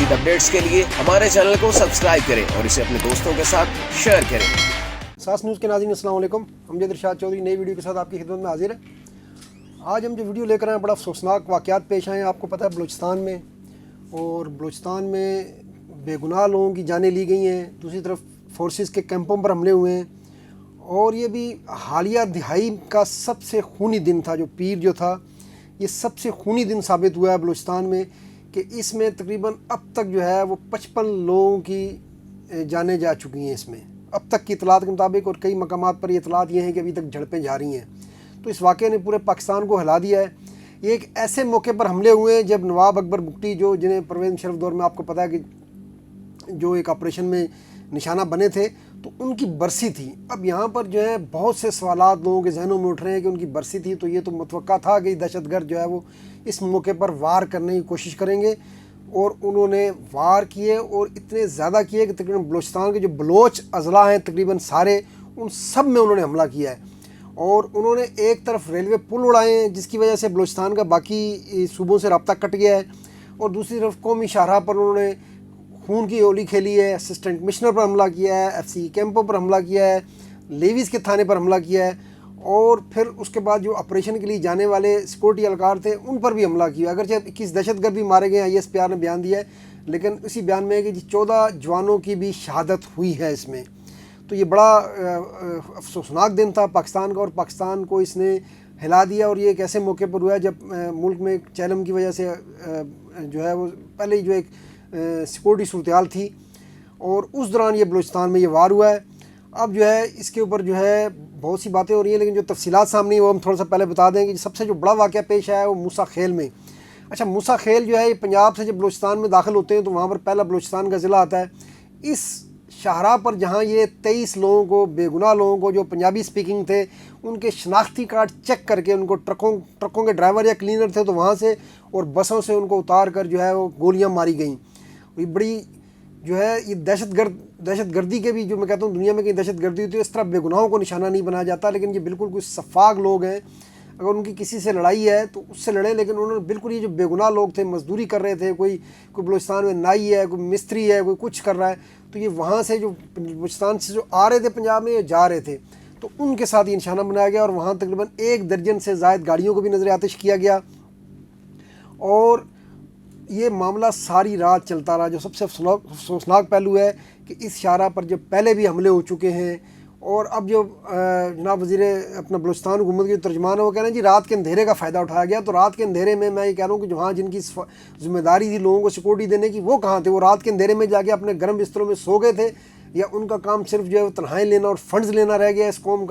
मज़ीद अपडेट्स के लिए हमारे चैनल को सब्सक्राइब करें और इसे अपने दोस्तों के साथ शेयर करें। सास न्यूज़ के नाज़रीन अस्सलाम वालेकुम। अमजद इरशाद चौधरी नई वीडियो के साथ आपकी खिदमत में हाजिर है। आज हम जो वीडियो लेकर आए हैं, बड़ा अफसोसनाक वाक़यात पेश आए हैं। आपको पता है बलूचिस्तान में बेगुनाह लोगों की जानें ली गई हैं, दूसरी तरफ फोर्सेस के कैंपों पर हमले हुए हैं और ये भी हालिया दिहाई का सबसे खूनी दिन था। जो पीर जो था, ये सबसे खूनी दिन साबित हुआ है बलूचिस्तान में कि इसमें तकरीबन अब तक जो है वो 55 लोगों की जानें जा चुकी हैं इसमें, अब तक की इतलात के मुताबिक। और कई मकामात पर ये इतलात ये हैं कि अभी तक झड़पें जारी हैं। तो इस वाक़े ने पूरे पाकिस्तान को हिला दिया है। ये एक ऐसे मौके पर हमले हुए हैं जब नवाब अकबर बुगटी, जो जिन्हें परवेज़ मुशर्रफ दौर में आपको पता है कि जो एक ऑपरेशन में निशाना बने थे, तो उनकी बरसी थी। अब यहाँ पर जो है बहुत से सवालात लोगों के जहनों में उठ रहे हैं कि उनकी बरसी थी तो ये तो मुतवक्का था कि दहशतगर्द जो है वो इस मौके पर वार करने की कोशिश करेंगे। और उन्होंने वार किए और इतने ज़्यादा किए कि तकरीबन बलूचिस्तान के जो बलोच अज़ला हैं तकरीबन सारे, उन सब में उन्होंने हमला किया है। और उन्होंने एक तरफ रेलवे पुल उड़ाए हैं जिसकी वजह से बलूचिस्तान का बाकी सूबों से रब्ता कट गया है, और दूसरी तरफ कौमी शाहराह पर उन्होंने खून की होली खेली है। असिस्टेंट कमिश्नर पर हमला किया है, FC कैंपों पर हमला किया है, लेवीज़ के थाने पर हमला किया है, और फिर उसके बाद जो ऑपरेशन के लिए जाने वाले सिक्योरिटी एहलकार थे उन पर भी हमला किया। अगरचे 21 दहशतगर्द भी मारे गए, ISPR ने बयान दिया है, लेकिन इसी बयान में है कि 14 जवानों की भी शहादत हुई है इसमें। तो ये बड़ा अफसोसनाक दिन था पाकिस्तान का, और पाकिस्तान को इसने हिला दिया। और ये एक ऐसे मौके पर हुआ है जब मुल्क में चैलम की वजह से जो है वो पहले ही जो एक सिक्योरिटी सूरत थी, और उस दौरान ये बलूचिस्तान में ये वार हुआ है। अब जो है इसके ऊपर जो है बहुत सी बातें हो रही हैं, लेकिन जो तफसीलात सामने वो हम थोड़ा सा पहले बता दें कि सबसे जो बड़ा वाक़या पेश आया है वो मूसा खेल में। अच्छा, मूसा खेल जो है ये पंजाब से जब बलूचिस्तान में दाखिल होते हैं तो वहाँ पर पहला बलूचिस्तान का ज़िला आता है। इस शाहराह पर जहाँ ये 23 लोगों को, बेगुनाह लोगों को जो पंजाबी स्पीकिंग थे, उनके शनाख्ती कार्ड चेक करके उनको ट्रकों के ड्राइवर या क्लीनर थे तो वहाँ से और बसों से उनको उतार कर जो है वो गोलियाँ मारी गईं। ये बड़ी जो है ये दहशतगर्दी के भी, जो मैं कहता हूँ दुनिया में कहीं दहशतगर्दी होती है इस तरह बेगुनाहों को निशाना नहीं बनाया जाता, लेकिन ये बिल्कुल कुछ सफाक लोग हैं। अगर उनकी किसी से लड़ाई है तो उससे लड़े, लेकिन उन्होंने बिल्कुल ये जो बेगुनाह लोग थे, मजदूरी कर रहे थे, कोई बलूचिस्तान में नाई है, कोई मिस्त्री है, कोई कुछ कर रहा है, तो ये वहाँ से जो बलूचिस्तान से जो आ रहे थे पंजाब में, ये जा रहे थे, तो उनके साथ ये निशाना बनाया गया। और वहाँ तकरीबन 1 दर्जन से ज़ायद गाड़ियों को भी नज़र आतिश किया गया, और ये मामला सारी रात चलता रहा। जो सबसे अफसोसनाक पहलू है कि इस शाहराह पर जब पहले भी हमले हो चुके हैं, और अब जो जनाब वज़ीर अपना बलूचिस्तान हुकूमत के तर्जुमान है वो कह रहे हैं जी रात के अंधेरे का फ़ायदा उठाया गया। तो रात के अंधेरे में मैं ये कह रहा हूँ कि जहाँ जिनकी ज़िम्मेदारी थी लोगों को सिक्योरिटी देने की, वो कहाँ थे? वो रात के अंधेरे में जाके अपने गर्म बिस्तरों में सो गए थे, या उनका काम सिर्फ जो है तनख्वाहें लेना और फंड्स लेना रह गया इस कौम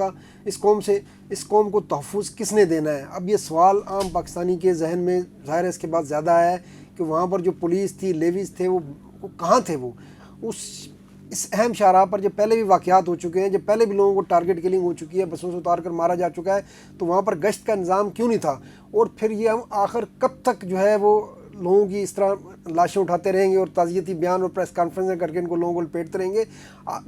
को तहफ़्फ़ुज़ किसने देना है? अब ये सवाल आम पाकिस्तानी के जहन में ज़ाहिर है इसके बाद ज़्यादा आया है कि वहाँ पर जो पुलिस थी, लेवीज़ थे, वो कहाँ थे? वो इस अहम शाहराह पर जब पहले भी वाक़यात हो चुके हैं, जब पहले भी लोगों को टारगेट किलिंग हो चुकी है, बसों से उतार कर मारा जा चुका है, तो वहाँ पर गश्त का इंतज़ाम क्यों नहीं था? और फिर ये हम आखिर कब तक जो है वो लोगों की इस तरह लाशें उठाते रहेंगे और ताज़ियती बयान और प्रेस कॉन्फ्रेंसें करके इनको लोगों को लपेटते रहेंगे?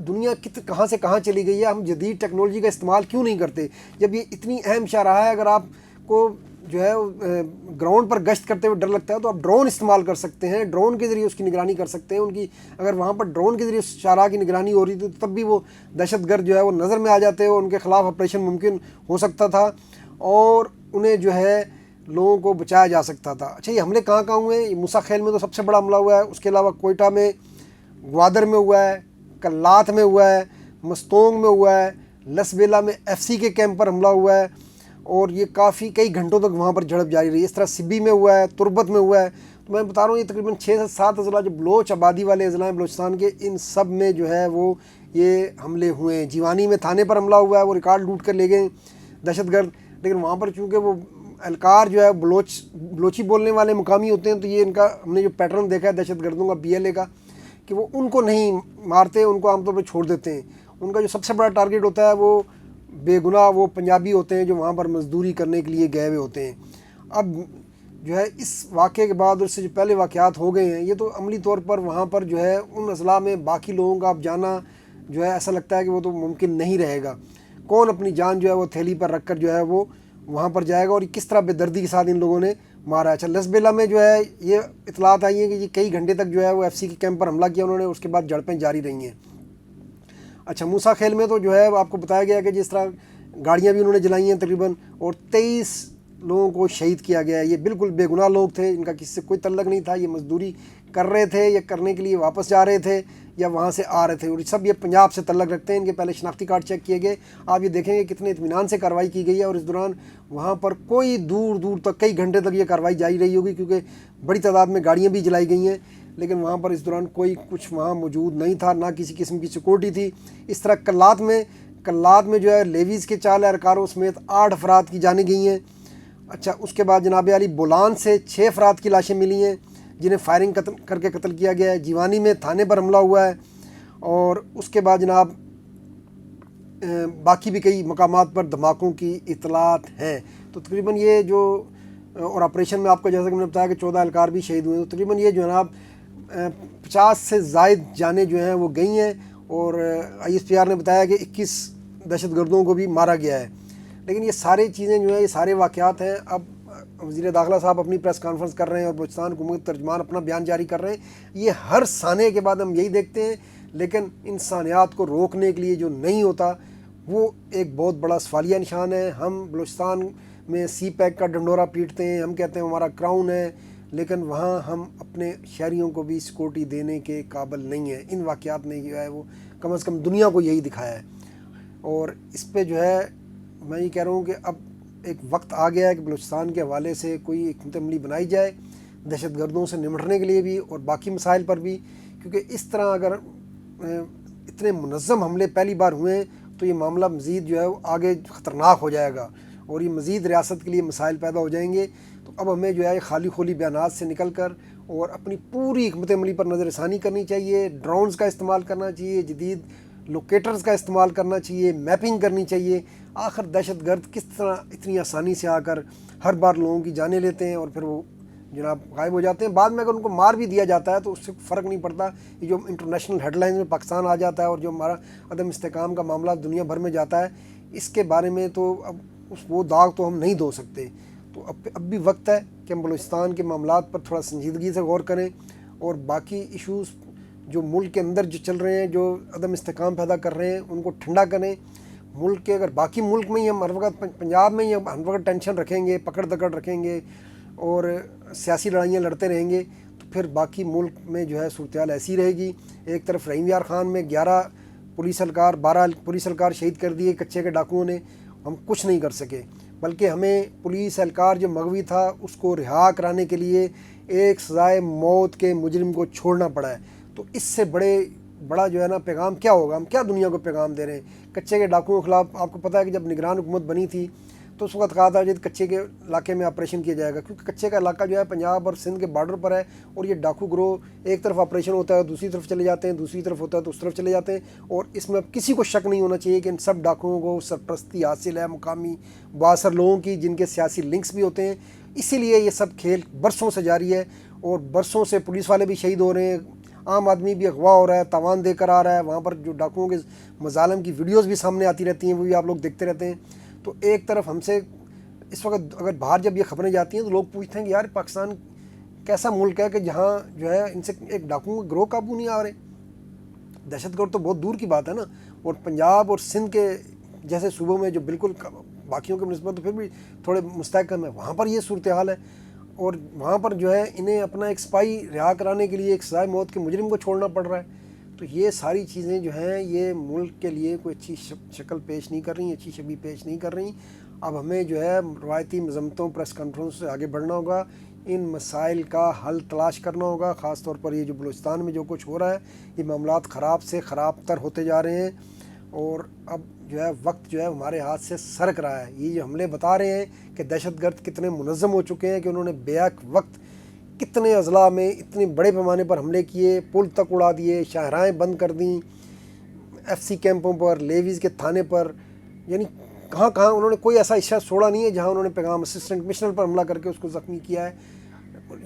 दुनिया कहाँ से कहाँ चली गई है? हम जदीद टेक्नोलॉजी का इस्तेमाल क्यों नहीं करते? जब ये इतनी अहम शाहराह है, अगर आपको जो है ग्राउंड पर गश्त करते हुए डर लगता है तो आप ड्रोन इस्तेमाल कर सकते हैं, ड्रोन के ज़रिए उसकी निगरानी कर सकते हैं। उनकी अगर वहाँ पर ड्रोन के ज़रिए शाहराह की निगरानी हो रही थी तो तब भी वो दहशतगर्द जो है वो नज़र में आ जाते हैं, उनके ख़िलाफ़ ऑपरेशन मुमकिन हो सकता था और उन्हें जो है लोगों को बचाया जा सकता था। अच्छा, ये हमले कहाँ कहाँ हुए? मूसा खेल में तो सबसे बड़ा हमला हुआ है, उसके अलावा कोयटा में, ग्वादर में हुआ है, कल्लात में हुआ है, मस्तोंग में हुआ है, लसबेला में FC के कैंप पर हमला हुआ है, और ये कई घंटों तक वहाँ पर झड़प जारी रही। इस तरह सिब्बी में हुआ है, तुरबत में हुआ है। तो मैं बता रहा हूँ ये तकरीबन 6 से 7 अज़ला जो बलोच आबादी वाले अज़ला हैं बलूचिस्तान के, इन सब में जो है वो ये हमले हुए हैं। जीवानी में थाने पर हमला हुआ है, वो रिकॉर्ड लूट कर ले गए दहशतगर्द, लेकिन वहाँ पर चूँकि वो एहलकार जो है बलोची बोलने वाले मुकामी होते हैं, तो ये इनका हमने जो पैटर्न देखा है दहशतगर्दों का BLA का, कि वो उनको नहीं मारते, उनको आमतौर पर छोड़ देते हैं। उनका जो सबसे बड़ा टारगेट होता है वो बेगुनाह वो पंजाबी होते हैं जो वहाँ पर मजदूरी करने के लिए गए हुए होते हैं। अब जो है इस वाक़े के बाद और इससे जो पहले वाक़यात हो गए हैं, ये तो अमली तौर पर वहाँ पर जो है उन अज़ला में बाकी लोगों का अब जाना जो है ऐसा लगता है कि वो तो मुमकिन नहीं रहेगा। कौन अपनी जान जो है वो थैली पर रख कर जो है वो वहाँ पर जाएगा, और किस तरह बेदर्दी के साथ इन लोगों ने मारा है। अच्छा, लसबेला में जो है ये इतलात आई है कि ये कई घंटे तक जो है वो एफसी के कैंप पर हमला किया उन्होंने, उसके बाद झड़पें जारी रही हैं। अच्छा, मूसा खेल में तो जो है आपको बताया गया कि जिस तरह गाड़ियाँ भी उन्होंने जलाई हैं तकरीबन, और 23 लोगों को शहीद किया गया है। ये बिल्कुल बेगुनाह लोग थे, इनका किसी से कोई तल्लक नहीं था, ये मजदूरी कर रहे थे या करने के लिए वापस जा रहे थे या वहाँ से आ रहे थे, और सब ये पंजाब से तल्लक रखते हैं। इनके पहले शनाख्ती कार्ड चेक किए गए। आप ये देखेंगे कितने इत्मीनान से कार्रवाई की गई है, और इस दौरान वहाँ पर कोई दूर दूर तक कई घंटे तक ये कार्रवाई जारी रही होगी, क्योंकि बड़ी तादाद में गाड़ियाँ भी जलाई गई हैं, लेकिन वहाँ पर इस दौरान कोई कुछ वहाँ मौजूद नहीं था, ना किसी किस्म की सिक्योरिटी थी। इस तरह कल्लात में जो है लेवीज़ के 4 एहलकारों समेत 8 अफराद की जानें गई हैं। अच्छा, उसके बाद जनाब अली बोलान से 6 अफराद की लाशें मिली हैं जिन्हें फायरिंग करके कत्ल किया गया है। जीवानी में थाने पर हमला हुआ है, और उसके बाद जनाब बाकी भी कई मकामात पर धमाकों की इतलात हैं। तो तकरीबन ये जो, और ऑपरेशन में आपको जैसा कि मैंने बताया कि 14 एहलकार भी शहीद हुए हैं। तो तकरीबन ये जो जनाब 50 से ज़ायद जानें जो हैं वो गई हैं, और ISPR ने बताया कि 21 दहशतगर्दों को भी मारा गया है। लेकिन ये सारी चीज़ें जो हैं, ये सारे वाक़यात हैं। अब वज़ीर दाखिला साहब अपनी प्रेस कॉन्फ्रेंस कर रहे हैं और बलूचिस्तान हुकूमत तर्जमान अपना बयान जारी कर रहे हैं। ये हर साने के बाद हम यही देखते हैं, लेकिन इंसानियात को रोकने के लिए जो नहीं होता वो एक बहुत बड़ा सवालिया निशान है। हम बलूचिस्तान में CPAC का डंडोरा पीटते हैं, हम कहते हैं हमारा क्राउन है, लेकिन वहाँ हम अपने शहरियों को भी सिक्योरिटी देने के काबिल नहीं है। इन वाक़यात ने जो है वो कम से कम दुनिया को यही दिखाया है। और इस पे जो है मैं ये कह रहा हूँ कि अब एक वक्त आ गया है कि बलूचिस्तान के हवाले से कोई एक हुकूमत अमली बनाई जाए, दहशतगर्दों से निपटने के लिए भी और बाकी मसाइल पर भी, क्योंकि इस तरह अगर इतने मुनज़्ज़म हमले पहली बार हुए हैं तो ये मामला मज़ीद जो है वो आगे ख़तरनाक हो जाएगा, और ये मज़ीद रियासत के लिए मसाइल पैदा हो जाएंगे। तो अब हमें जो है खाली खोली बयानात से निकल कर और अपनी पूरी हिकमत अमली पर नज़रसानी करनी चाहिए। ड्रोन्स का इस्तेमाल करना चाहिए, जदीद लोकेटर्स का इस्तेमाल करना चाहिए, मैपिंग करनी चाहिए। आखिर दहशतगर्द किस तरह इतनी आसानी से आकर हर बार लोगों की जानें लेते हैं और फिर वो जनाब गायब हो जाते हैं। बाद में अगर उनको मार भी दिया जाता है तो उससे फ़र्क नहीं पड़ता। ये जो इंटरनेशनल हेडलाइंस में पाकिस्तान आ जाता है और जो हमारा अदम इस्तेकाम का मामला दुनिया भर में जाता है, इसके बारे में तो अब वो दाग तो हम नहीं धो सकते। तो अब भी वक्त है कि हम बलूचिस्तान के मामलात पर थोड़ा संजीदगी से गौर करें, और बाकी इशूज़ जो मुल्क के अंदर जो चल रहे हैं, जो अदम इस्तेकाम पैदा कर रहे हैं, उनको ठंडा करें। मुल्क के अगर बाकी मुल्क में ही हम हर वक्त, पंजाब में ही हम हर वक्त टेंशन रखेंगे, पकड़ दकड़ रखेंगे और सियासी लड़ाइयाँ लड़ते रहेंगे, तो फिर बाकी मुल्क में जो है सूरत हाल ऐसी रहेगी। एक तरफ रहीम यार ख़ान में 11 पुलिस एहलकार 12 पुलिस एहलकार शहीद कर दिए कच्चे के डाकुओं ने, हम कुछ नहीं कर सके, बल्कि हमें पुलिस एहलकार जो मगवी था उसको रिहा कराने के लिए एक सज़ाए मौत के मुजरिम को छोड़ना पड़ा है। तो इससे बड़ा जो है ना पैगाम क्या होगा, हम क्या दुनिया को पैगाम दे रहे हैं। कच्चे के डाकुओं के खिलाफ आपको पता है कि जब निगरान हुकूमत बनी थी तो उस वक्त कहा था कि कच्चे के इलाके में ऑपरेशन किया जाएगा, क्योंकि कच्चे का इलाका जो है पंजाब और सिंध के बॉर्डर पर है, और ये डाकू गिरोह एक तरफ ऑपरेशन होता है दूसरी तरफ चले जाते हैं, दूसरी तरफ होता है तो उस तरफ चले जाते हैं। और इसमें अब किसी को शक नहीं होना चाहिए कि इन सब डाकुओं को सरपरस्ती हासिल है मुकामी बासर लोगों की, जिनके सियासी लिंक्स भी होते हैं। इसीलिए ये सब खेल बरसों से जारी है, और बरसों से पुलिस वाले भी शहीद हो रहे हैं, आम आदमी भी अगवा हो रहा है, तावान देकर आ रहा है। वहाँ पर जो डाकुओं के मजालम की वीडियोज़ भी सामने आती रहती हैं, वो भी आप लोग देखते रहते हैं। तो एक तरफ हमसे इस वक्त अगर बाहर जब ये खबरें जाती हैं तो लोग पूछते हैं कि यार पाकिस्तान कैसा मुल्क है कि जहाँ जो है इनसे एक डाकुओं का गिरोह काबू नहीं आ रहे। दहशतगर्द तो बहुत दूर की बात है ना। और पंजाब और सिंध के जैसे सूबों में जो बिल्कुल बाकियों के निस्बत तो फिर भी थोड़े मुस्तहकम है, वहाँ पर ये सूरत हाल है, और वहाँ पर जो है इन्हें अपना एक स्पाई रिहा कराने के लिए एक सज़ाए मौत के मुजरिम को छोड़ना पड़ रहा है। तो ये सारी चीज़ें जो हैं ये मुल्क के लिए कोई अच्छी शक्ल पेश नहीं कर रही, अच्छी छवि पेश नहीं कर रही। अब हमें जो है रवायती मज़म्मतों प्रेस कॉन्फ्रेंस से आगे बढ़ना होगा, इन मसाइल का हल तलाश करना होगा। ख़ास तौर पर ये जो बलूचिस्तान में जो कुछ हो रहा है, ये मामलात ख़राब से ख़राब तर होते जा रहे हैं, और अब जो है वक्त जो है हमारे हाथ से सरक रहा है। ये जो हमले बता रहे हैं कि दहशतगर्द कितने मुनज़्ज़म हो चुके हैं कि उन्होंने बेहक वक्त कितने अज़ला में इतने बड़े पैमाने पर हमले किए, पुल तक उड़ा दिए, शाहराहें बंद कर दी, FC कैंपों पर, लेवीज़ के थाने पर, यानी कहाँ कहाँ उन्होंने कोई ऐसा इशा छोड़ा नहीं है जहाँ उन्होंने पैगाम असिस्टेंट कमिश्नर पर हमला करके उसको ज़ख्मी किया है।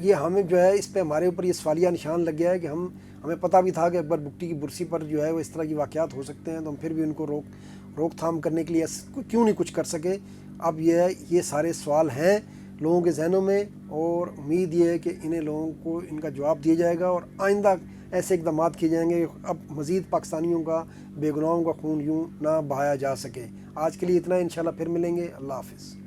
ये हमें जो है इस पे हमारे ऊपर ये सवालिया निशान लग गया है कि हमें पता भी था कि अकबर बुगटी की बुरसी पर जो है वो इस तरह की वाक़यात हो सकते हैं, तो हम फिर भी उनको रोकथाम करने के लिए क्यों नहीं कुछ कर सके। अब ये सारे सवाल हैं لوگوں کے ذہنوں میں، اور امید یہ ہے کہ انہیں لوگوں کو ان کا جواب دیا جائے گا اور آئندہ ایسے اقدامات کیے جائیں گے کہ اب مزید پاکستانیوں کا، بے گناہوں کا خون یوں نہ بہایا جا سکے۔ آج کے لیے اتنا، انشاءاللہ پھر ملیں گے۔ اللہ حافظ۔